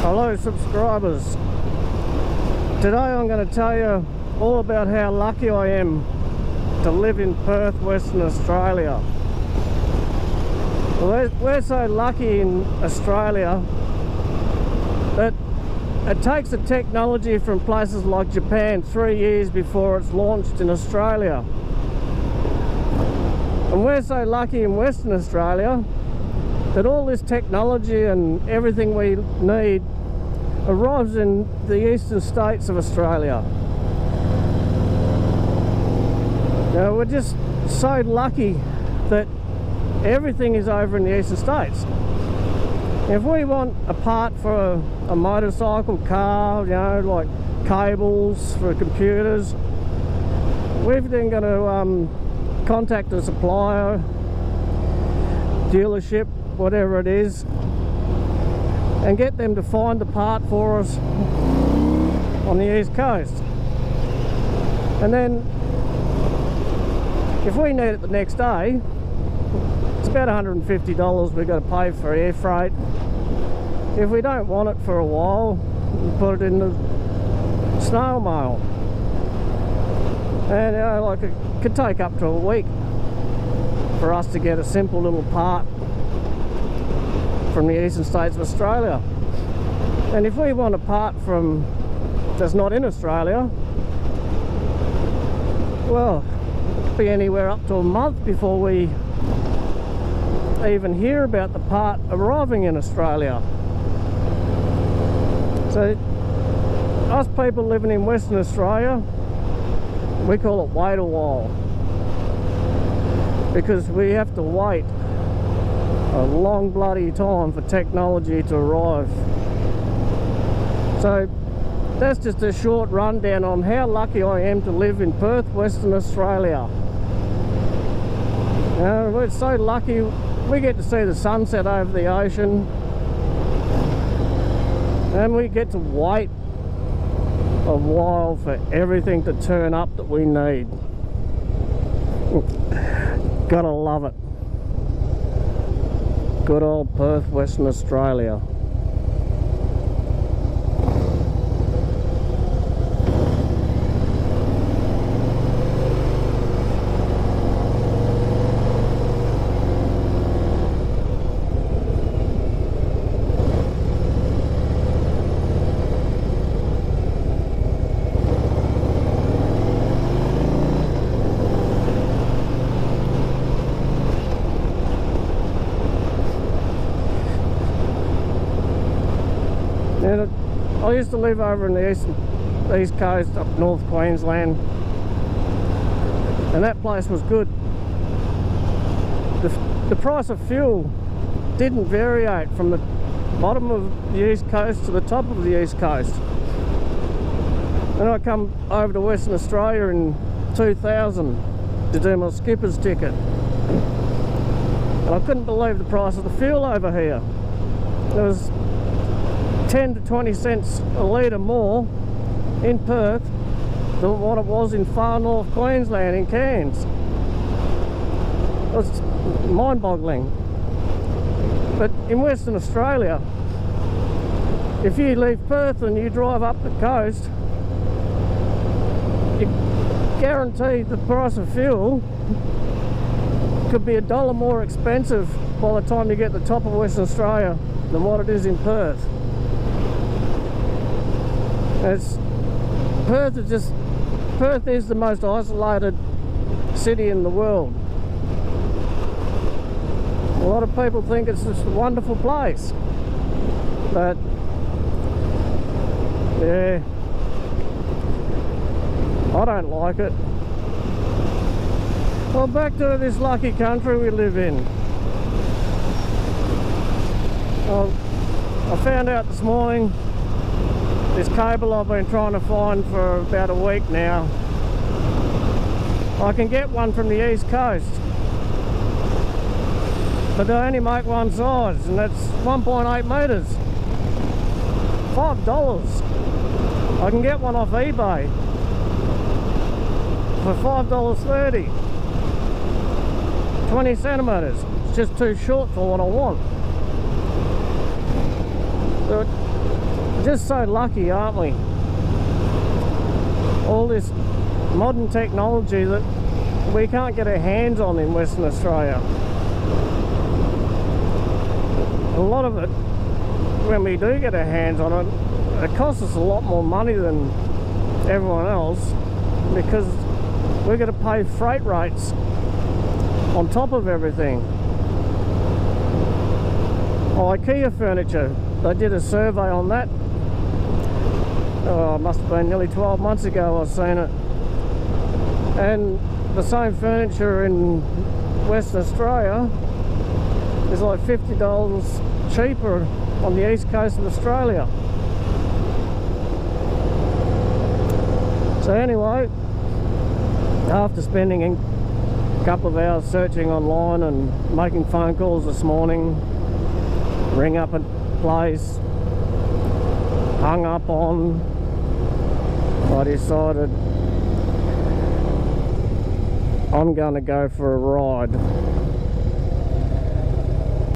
Hello subscribers. Today I'm going to tell you all about how lucky I am to live in Perth, Western Australia. We're so lucky in Australia that it takes the technology from places like Japan 3 years before it's launched in Australia. And we're so lucky in Western Australia that all this technology and everything we need arrives in the eastern states of Australia. Now, we're just so lucky that everything is over in the eastern states. If we want a part for a motorcycle, car, you know, like cables for computers, we're then going to contact a supplier, dealership, whatever it is, and get them to find the part for us on the east coast. And then if we need it the next day, it's about $150 we've got to pay for air freight. If we don't want it for a while, we put it in the snail mail. And you know, like, it could take up to a week for us to get a simple little part from the eastern states of Australia. And if we want a part from that's not in Australia, well, it could be anywhere up to a month before we even hear about the part arriving in Australia. So us people living in Western Australia, we call it wait a while, because we have to wait a long bloody time for technology to arrive. So that's just a short rundown on how lucky I am to live in Perth, Western Australia. We're so lucky we get to see the sunset over the ocean, and we get to wait a while for everything to turn up that we need. Gotta love it. Good old Perth, Western Australia. I used to live over in the east coast, up North Queensland, and that place was good. The price of fuel didn't variate from the bottom of the east coast to the top of the east coast. Then I come over to Western Australia in 2000 to do my skipper's ticket, and I couldn't believe the price of the fuel over here. It was 10 to 20 cents a litre more in Perth than what it was in far north Queensland in Cairns. It was mind-boggling. But in Western Australia, if you leave Perth and you drive up the coast, you guarantee the price of fuel could be $1 more expensive by the time you get to the top of Western Australia than what it is in Perth. Perth is the most isolated city in the world. A lot of people think it's just a wonderful place, but yeah, I don't like it. Well, back to this lucky country we live in. Well, I found out this morning this cable I've been trying to find for about a week now, I can get one from the east coast, but they only make one size, and that's 1.8 metres. $5. I can get one off eBay for $5.30. 20 centimetres. It's just too short for what I want. So Just so lucky, aren't we? All this modern technology that we can't get our hands on in Western Australia. A lot of it, when we do get our hands on it, it costs us a lot more money than everyone else, because we're going to pay freight rates on top of everything. Oh, IKEA furniture, they did a survey on that. Oh, it must have been nearly 12 months ago I've seen it. And the same furniture in Western Australia is like $50 cheaper on the east coast of Australia. So anyway, after spending a couple of hours searching online and making phone calls this morning, ring up a place, hung up on, I decided I'm going to go for a ride.